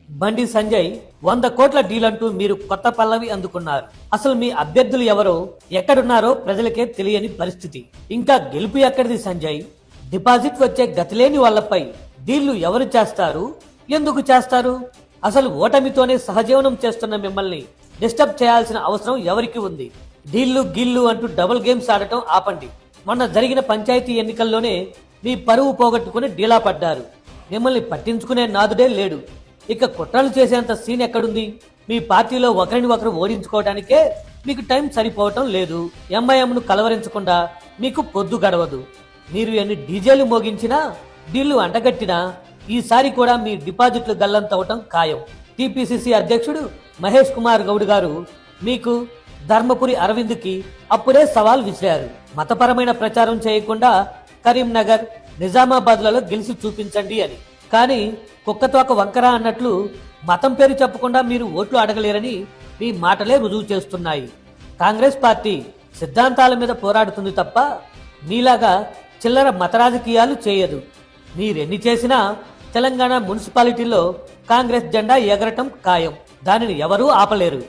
బండి సంజయ్ 100 కోట్ల డీల్ అంటూ మీరు కొత్త పల్లవి అందుకున్నారు. అసలు మీ అభ్యర్థులు ఎవరో ఎక్కడున్నారో ప్రజలకే తెలియని పరిస్థితి. ఇంకా గెలుపు ఎక్కడిది సంజయ్? డిపాజిట్ వచ్చే గతిలేని వాళ్లపై డీళ్లు ఎవరు చేస్తారు, ఎందుకు చేస్తారు? అసలు ఓటమితోనే సహజీవనం చేస్తున్న మిమ్మల్ని డిస్టర్బ్ చేయాల్సిన అవసరం ఎవరికి ఉంది? డీళ్లు గిల్లు అంటూ డబుల్ గేమ్స్ ఆడటం ఆపండి. మొన్న జరిగిన పంచాయతీ ఎన్నికల్లోనే మీ పరువు పోగొట్టుకుని డీలా పడ్డారు. మిమ్మల్ని పట్టించుకునే నాదుడే లేడు. ఇక కుట్రలు చేసేంత సీన్ ఎక్కడుంది? మీ పార్టీలో ఒకరిని ఒకరు ఓడించుకోవడానికే మీకు టైం సరిపోవటం లేదు. ఎంఐఎంను కలవరించకుండా మీకు పొద్దు గడవదు. మీరు ఎన్ని డీజేలు మోగించినా, డీళ్లు అంటగట్టినా ఈసారి కూడా మీ డిపాజిట్లు గల్లంతవటం ఖాయం. టీపీసీసీ అధ్యక్షుడు మహేష్ కుమార్ గౌడ్ గారు మీకు ధర్మపురి అరవింద్కి అప్పుడే సవాల్ విసిరారు. మతపరమైన ప్రచారం చేయకుండా కరీంనగర్, నిజామాబాద్లలో గెలిచి చూపించండి అని. కానీ కుక్కతోక వంకర అన్నట్లు మతం పేరు చెప్పకుండా మీరు ఓట్లు అడగలేరని మీ మాటలే రుజువు చేస్తున్నాయి. కాంగ్రెస్ పార్టీ సిద్ధాంతాల మీద పోరాడుతుంది తప్ప మీలాగా చిల్లర మత రాజకీయాలు చేయదు. మీరెన్ని చేసినా తెలంగాణ మున్సిపాలిటీలో కాంగ్రెస్ జెండా ఎగరటం ఖాయం. దానిని ఎవరూ ఆపలేరు.